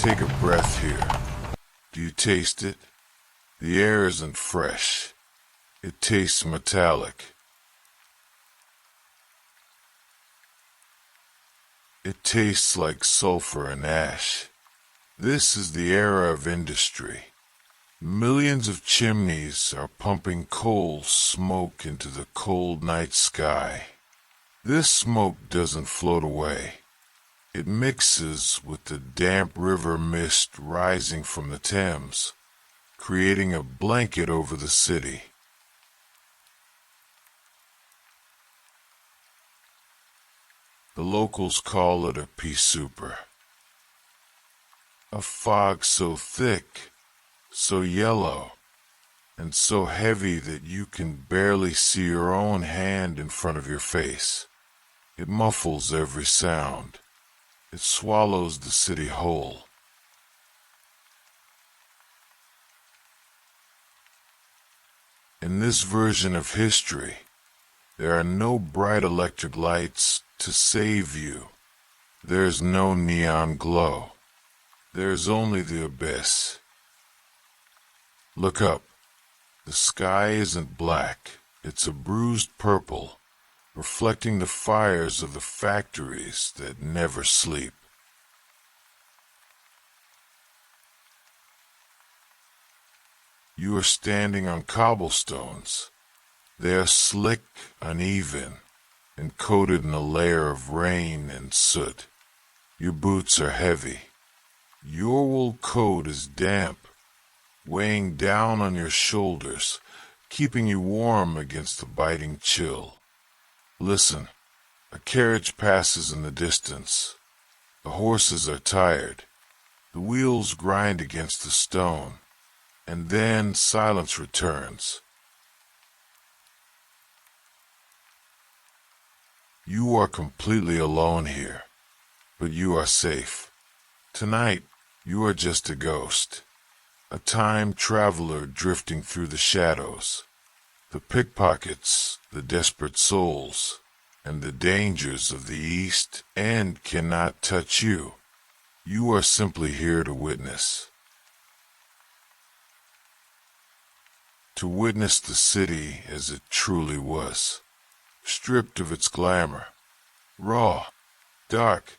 Take a breath here. Do you taste it? The air isn't fresh. It tastes metallic. It tastes like sulfur and ash. This is the era of industry. Millions of chimneys are pumping coal smoke into the cold night sky. This smoke doesn't float away. It mixes with the damp river mist rising from the Thames, creating a blanket over the city. The locals call it a Pea Souper. A fog so thick, so yellow, and so heavy that you can barely see your own hand in front of your face. It muffles every sound. It swallows the city whole. In this version of history, there are no bright electric lights to save you. There's no neon glow. There's only the abyss. Look up. The sky isn't black. It's a bruised purple, reflecting the fires of the factories that never sleep. You are standing on cobblestones. They are slick, uneven, and coated in a layer of rain and soot. Your boots are heavy. Your wool coat is damp, weighing down on your shoulders, keeping you warm against the biting chill. Listen, a carriage passes in the distance. The horses are tired. The wheels grind against the stone, and then silence returns. You are completely alone here, but you are safe. Tonight, you are just a ghost, a time traveler drifting through the shadows. The pickpockets, the desperate souls, and the dangers of the East End cannot touch you. You are simply here to witness. To witness the city as it truly was, stripped of its glamour, raw, dark,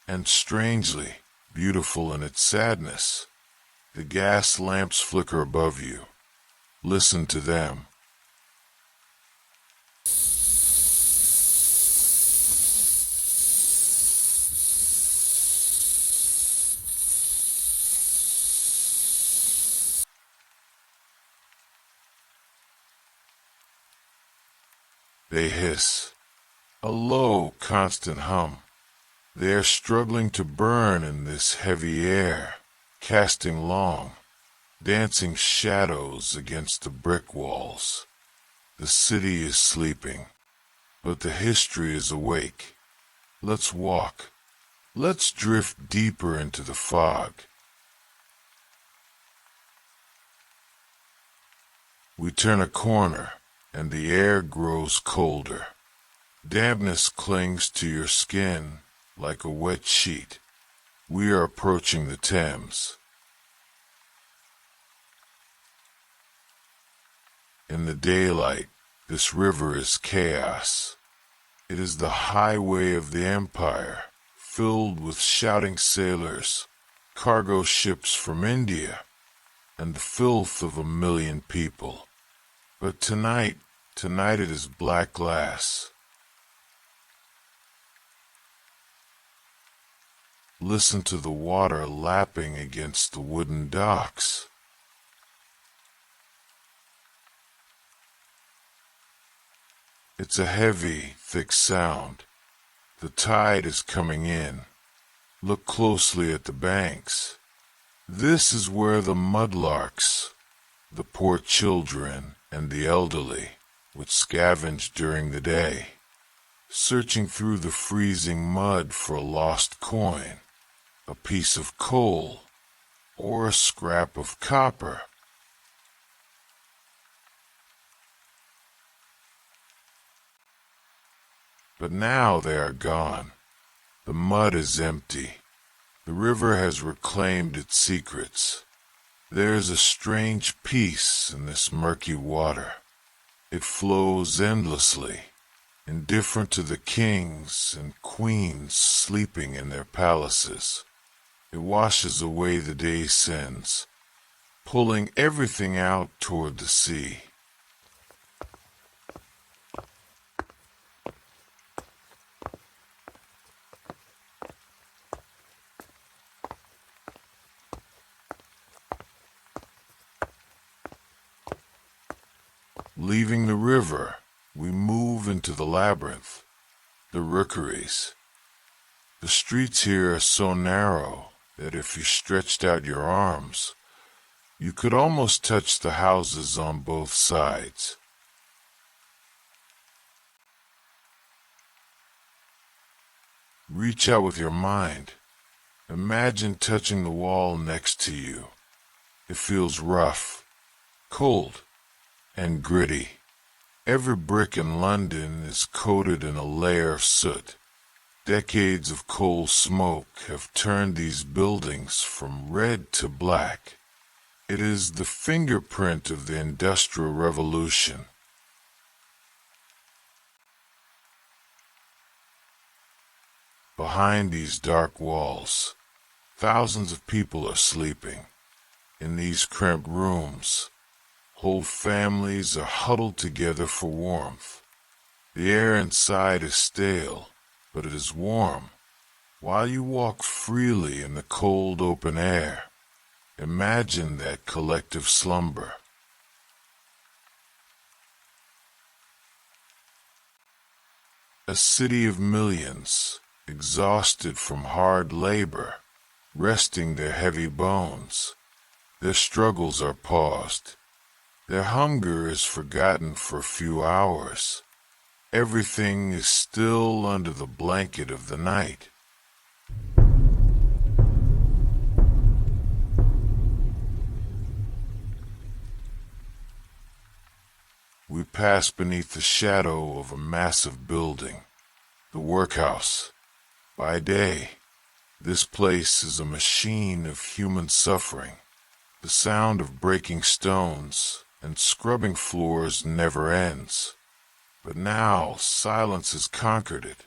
and strangely beautiful in its sadness. The gas lamps flicker above you. Listen to them. They hiss, a low, constant hum. They are struggling to burn in this heavy air, casting long, dancing shadows against the brick walls. The city is sleeping, but the history is awake. Let's walk. Let's drift deeper into the fog. We turn a corner, and the air grows colder. Dampness clings to your skin like a wet sheet. We are approaching the Thames. In the daylight, this river is chaos. It is the highway of the empire, filled with shouting sailors, cargo ships from India, and the filth of 1,000,000 people. But tonight it is black glass. Listen to the water lapping against the wooden docks. It's a heavy, thick sound. The tide is coming in. Look closely at the banks. This is where the mudlarks, the poor children, and the elderly would scavenge during the day, searching through the freezing mud for a lost coin, a piece of coal, or a scrap of copper. But now they are gone. The mud is empty. The river has reclaimed its secrets. There is a strange peace in this murky water. It flows endlessly, indifferent to the kings and queens sleeping in their palaces. It washes away the day's sins, pulling everything out toward the sea. Leaving the river, we move into the labyrinth, the Rookeries. The streets here are so narrow that if you stretched out your arms, you could almost touch the houses on both sides. Reach out with your mind. Imagine touching the wall next to you. It feels rough, cold, and gritty. Every brick in London is coated in a layer of soot. Decades of coal smoke have turned these buildings from red to black. It is the fingerprint of the Industrial Revolution. Behind these dark walls, thousands of people are sleeping. In these cramped rooms, whole families are huddled together for warmth. The air inside is stale, but it is warm. While you walk freely in the cold open air, imagine that collective slumber. A city of millions, exhausted from hard labor, resting their heavy bones. Their struggles are paused. Their hunger is forgotten for a few hours. Everything is still under the blanket of the night. We pass beneath the shadow of a massive building, the Workhouse. By day, this place is a machine of human suffering. The sound of breaking stones and scrubbing floors never ends. But now silence has conquered it.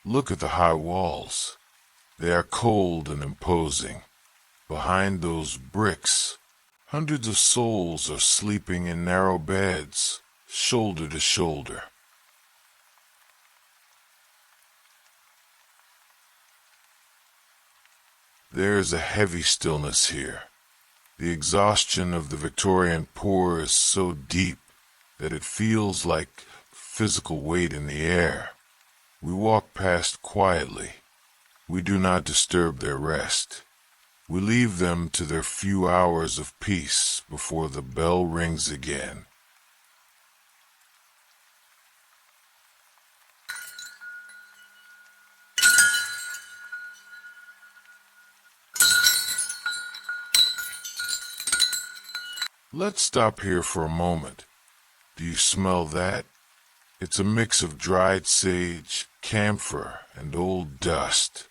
Look at the high walls. They are cold and imposing. Behind those bricks, hundreds of souls are sleeping in narrow beds, shoulder to shoulder. There is a heavy stillness here. The exhaustion of the Victorian poor is so deep that it feels like physical weight in the air. We walk past quietly. We do not disturb their rest. We leave them to their few hours of peace before the bell rings again. Let's stop here for a moment. Do you smell that? It's a mix of dried sage, camphor, and old dust.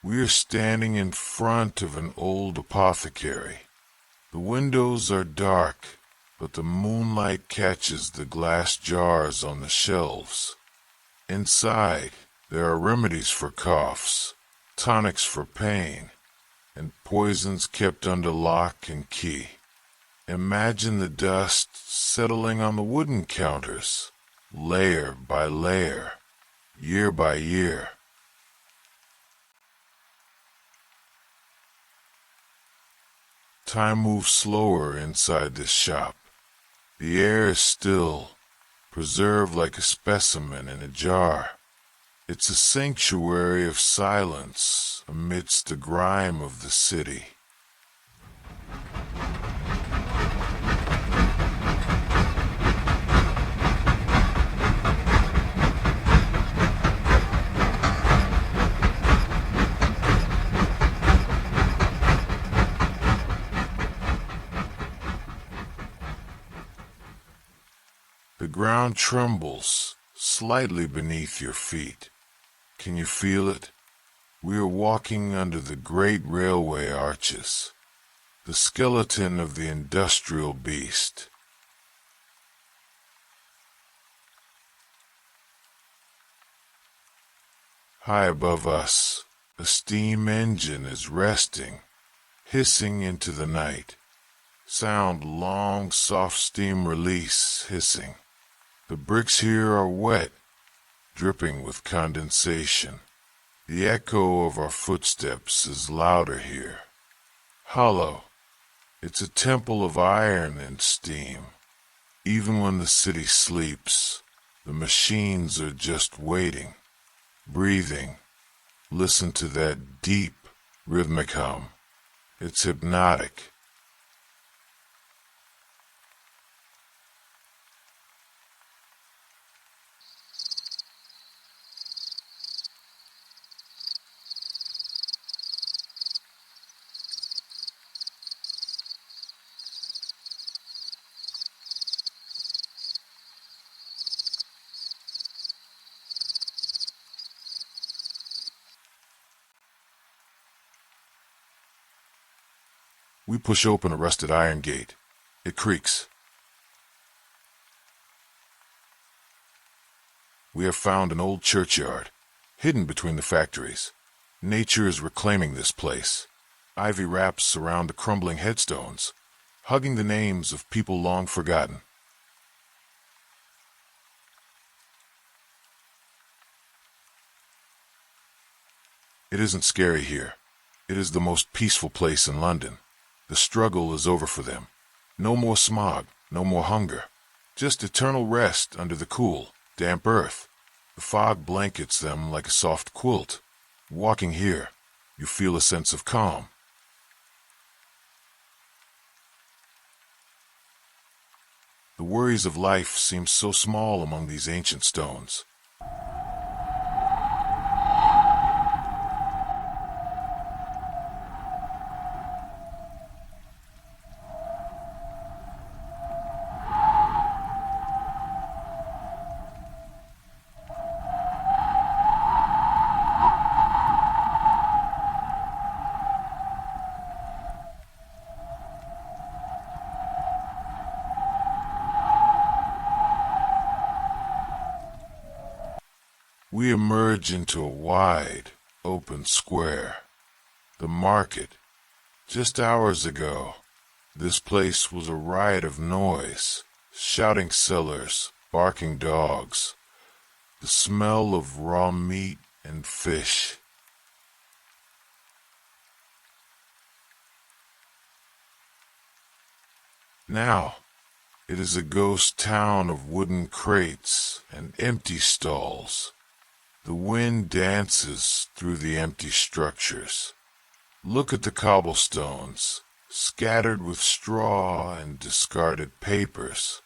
We are standing in front of an old apothecary. The windows are dark, but the moonlight catches the glass jars on the shelves. Inside, there are remedies for coughs, tonics for pain, and poisons kept under lock and key. Imagine the dust settling on the wooden counters, layer by layer, year by year. Time moves slower inside this shop. The air is still, preserved like a specimen in a jar. It's a sanctuary of silence amidst the grime of the city. ground trembles slightly beneath your feet. Can you feel it? We are walking under the great railway arches, the skeleton of the industrial beast. High above us, a steam engine is resting, hissing into the night. Sound long, soft steam release hissing. The bricks here are wet, dripping with condensation. The echo of our footsteps is louder here. Hollow. It's a temple of iron and steam. Even when the city sleeps, the machines are just waiting, breathing. Listen to that deep, rhythmic hum. It's hypnotic. We push open a rusted iron gate. It creaks. We have found an old churchyard, hidden between the factories. Nature is reclaiming this place. Ivy wraps around the crumbling headstones, hugging the names of people long forgotten. It isn't scary here. It is the most peaceful place in London. The struggle is over for them. No more smog, no more hunger. Just eternal rest under the cool, damp earth. The fog blankets them like a soft quilt. Walking here, you feel a sense of calm. The worries of life seem so small among these ancient stones. We emerge into a wide, open square. The market. Just hours ago, this place was a riot of noise, shouting sellers, barking dogs, the smell of raw meat and fish. Now, it is a ghost town of wooden crates and empty stalls. The wind dances through the empty structures. Look at the cobblestones, scattered with straw and discarded papers.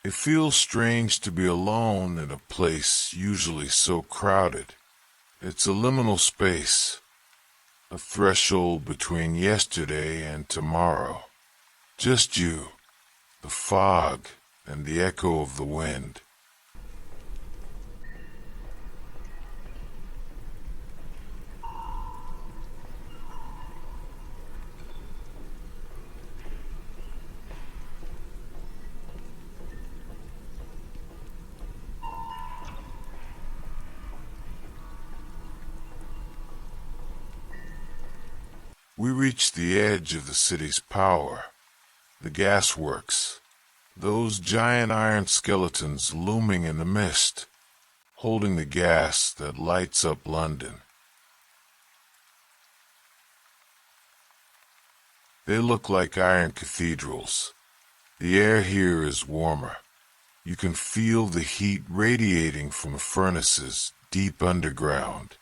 It feels strange to be alone in a place usually so crowded. It's a liminal space, a threshold between yesterday and tomorrow. Just you, the fog, and the echo of the wind. We reach the edge of the city's power, the gasworks. Those giant iron skeletons looming in the mist, holding the gas that lights up London. They look like iron cathedrals. The air here is warmer. You can feel the heat radiating from the furnaces deep underground.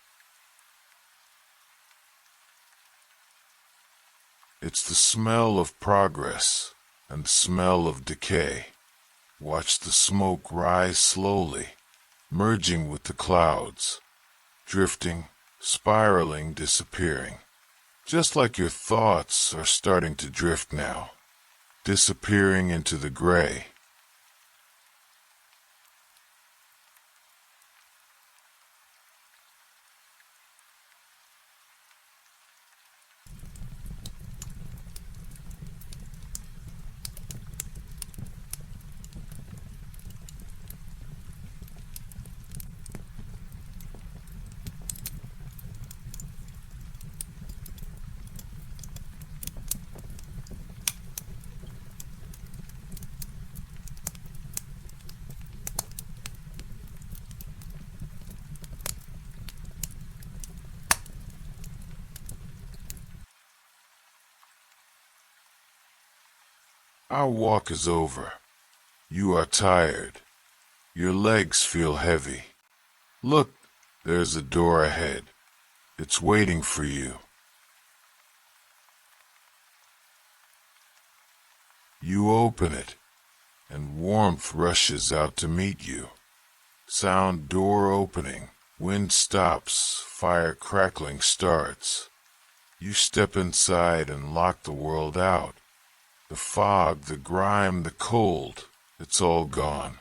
It's the smell of progress and the smell of decay. Watch the smoke rise slowly, merging with the clouds, drifting, spiraling, disappearing. Just like your thoughts are starting to drift now. disappearing into the gray. Our walk is over. You are tired. Your legs feel heavy. Look, there's a door ahead. It's waiting for you. You open it, and warmth rushes out to meet you. Sound door opening, wind stops, fire crackling starts. You step inside and lock the world out. The fog, the grime, the cold, it's all gone.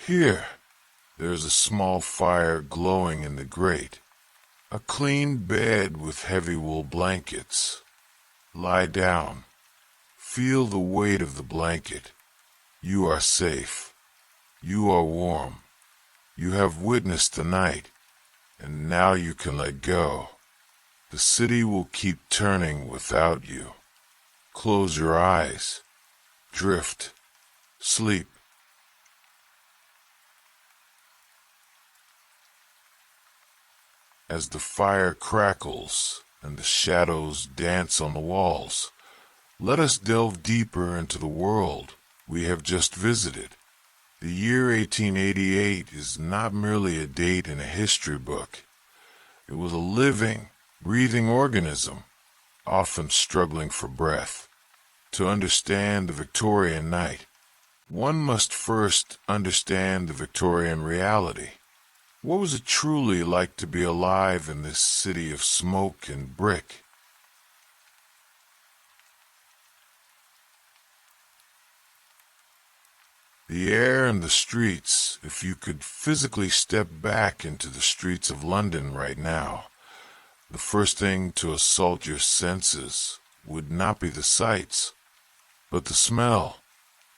Here, there's a small fire glowing in the grate. A clean bed with heavy wool blankets. Lie down. Feel the weight of the blanket. You are safe. You are warm. You have witnessed the night, and now you can let go. The city will keep turning without you. Close your eyes. Drift. Sleep. As the fire crackles and the shadows dance on the walls, let us delve deeper into the world we have just visited. The year 1888 is not merely a date in a history book. It was a living, breathing organism, often struggling for breath. To understand the Victorian night, one must first understand the Victorian reality. What was it truly like to be alive in this city of smoke and brick? The air and the streets, if you could physically step back into the streets of London right now, the first thing to assault your senses would not be the sights, but the smell.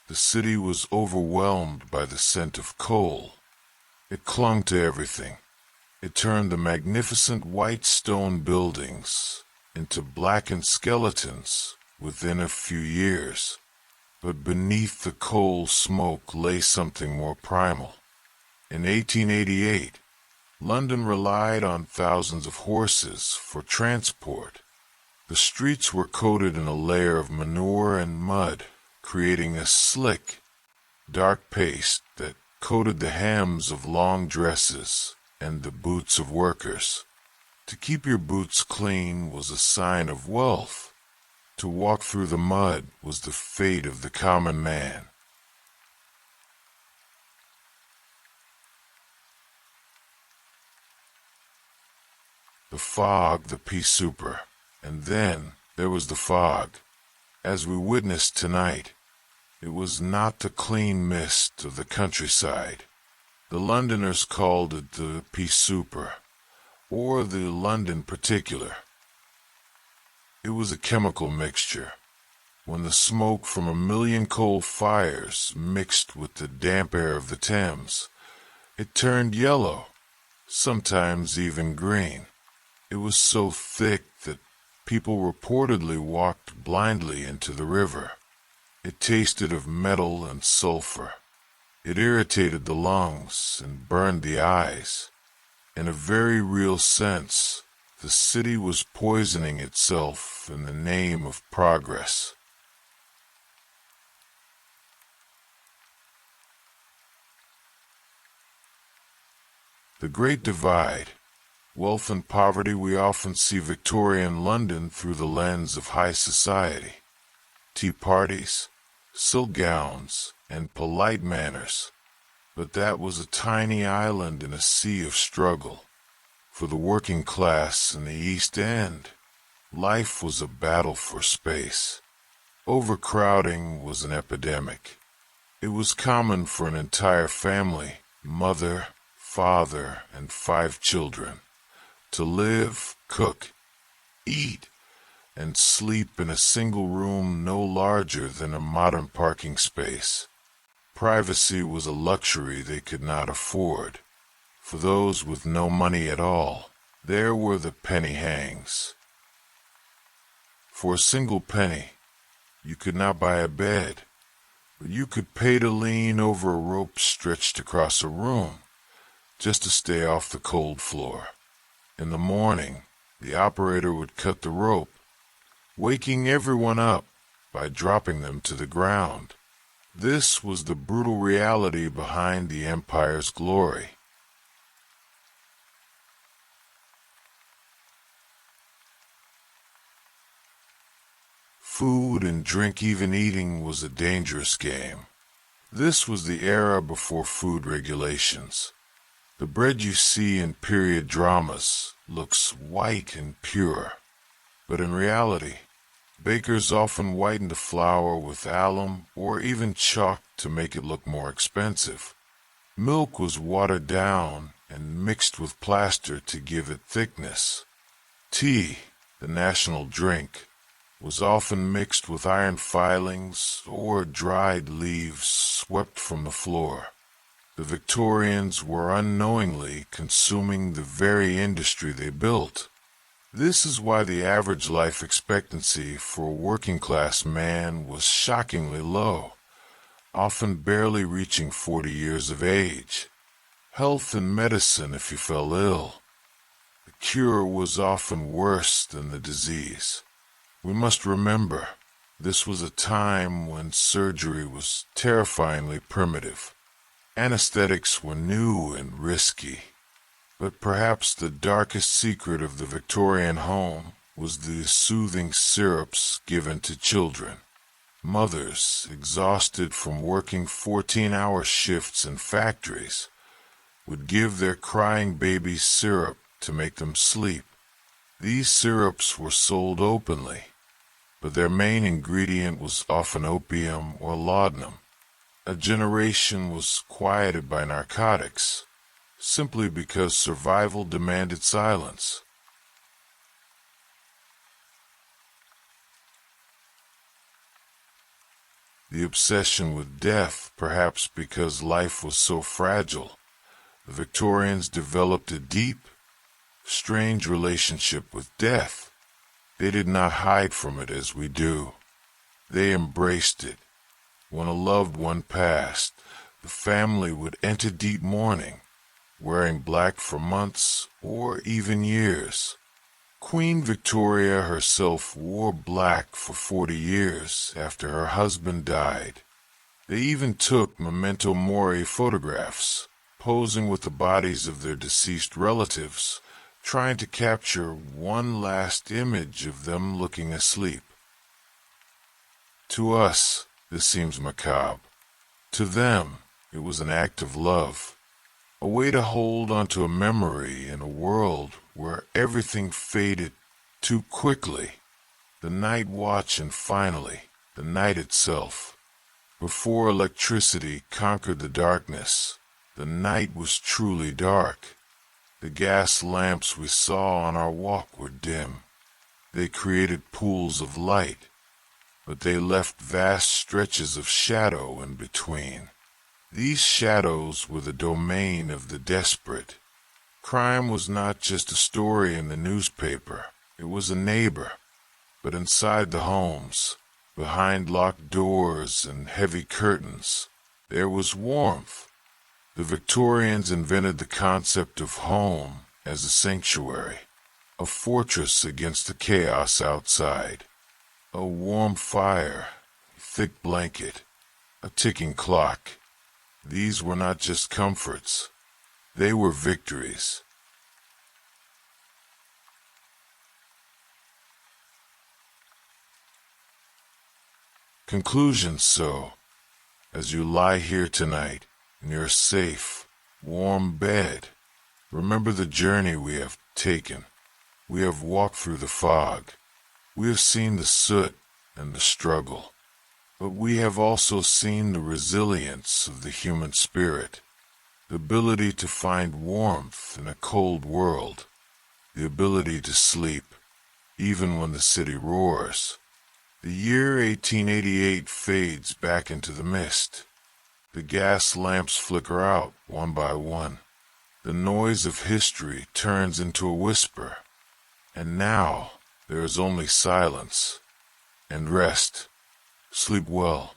The city was overwhelmed by the scent of coal. It clung to everything. It turned the magnificent white stone buildings into blackened skeletons within a few years. But beneath the coal smoke lay something more primal. In 1888, London relied on thousands of horses for transport. The streets were coated in a layer of manure and mud, creating a slick, dark paste that coated the hems of long dresses and the boots of workers. To keep your boots clean was a sign of wealth. To walk through the mud was the fate of the common man. The fog, the Pea Souper, and then there was the fog. As we witnessed tonight, it was not the clean mist of the countryside. The Londoners called it the Pea Souper, or the London particular. It was a chemical mixture. When the smoke from a million coal fires mixed with the damp air of the Thames, it turned yellow, sometimes even green. It was so thick that people reportedly walked blindly into the river. It tasted of metal and sulfur. It irritated the lungs and burned the eyes. In a very real sense, the city was poisoning itself in the name of progress. The Great Divide. Wealth and poverty. We often see Victorian London through the lens of high society. Tea parties, silk gowns, and polite manners. But that was a tiny island in a sea of struggle. For the working class in the East End, Life was a battle for space. Overcrowding was an epidemic. It was common for an entire family, mother, father, and 5 children, to live, cook, eat, and sleep in a single room no larger than a modern parking space. Privacy was a luxury they could not afford. For those with no money at all, there were the penny hangs. For a single penny, you could not buy a bed, but you could pay to lean over a rope stretched across a room, just to stay off the cold floor. In the morning, the operator would cut the rope, waking everyone up by dropping them to the ground. This was the brutal reality behind the empire's glory. Food and drink, even eating, was a dangerous game. This was the era before food regulations. The bread you see in period dramas looks white and pure, but in reality, bakers often whitened the flour with alum or even chalk to make it look more expensive. Milk was watered down and mixed with plaster to give it thickness. Tea, the national drink, was often mixed with iron filings or dried leaves swept from the floor. The Victorians were unknowingly consuming the very industry they built. This is why the average life expectancy for a working-class man was shockingly low, often barely reaching 40 years of age. Health and medicine if you fell ill. The cure was often worse than the disease. We must remember, this was a time when surgery was terrifyingly primitive. Anesthetics were new and risky. But perhaps the darkest secret of the Victorian home was the soothing syrups given to children. Mothers, exhausted from working 14-hour shifts in factories, would give their crying babies syrup to make them sleep. These syrups were sold openly, but their main ingredient was often opium or laudanum. A generation was quieted by narcotics, simply because survival demanded silence. The obsession with death, perhaps because life was so fragile, the Victorians developed a deep, strange relationship with death. They did not hide from it as we do. They embraced it. When a loved one passed, the family would enter deep mourning, wearing black for months or even years. Queen Victoria herself wore black for 40 years after her husband died. They even took memento mori photographs, posing with the bodies of their deceased relatives, trying to capture one last image of them looking asleep. To us, this seems macabre. To them, it was an act of love. A way to hold onto a memory in a world where everything faded too quickly. The night watch and finally, the night itself. Before electricity conquered the darkness, the night was truly dark. The gas lamps we saw on our walk were dim. They created pools of light, but they left vast stretches of shadow in between. These shadows were the domain of the desperate. Crime was not just a story in the newspaper, it was a neighbor. But inside the homes, behind locked doors and heavy curtains, there was warmth. The Victorians invented the concept of home as a sanctuary, a fortress against the chaos outside. A warm fire, a thick blanket, a ticking clock. These were not just comforts, they were victories. Conclusion. So, as you lie here tonight in your safe, warm bed, remember the journey we have taken. We have walked through the fog, We have seen the soot and the struggle, but we have also seen the resilience of the human spirit, the ability to find warmth in a cold world, the ability to sleep even when the city roars. The year 1888 fades back into the mist. The gas lamps flicker out one by one. The noise of history turns into a whisper. And now there is only silence and rest. Sleep well.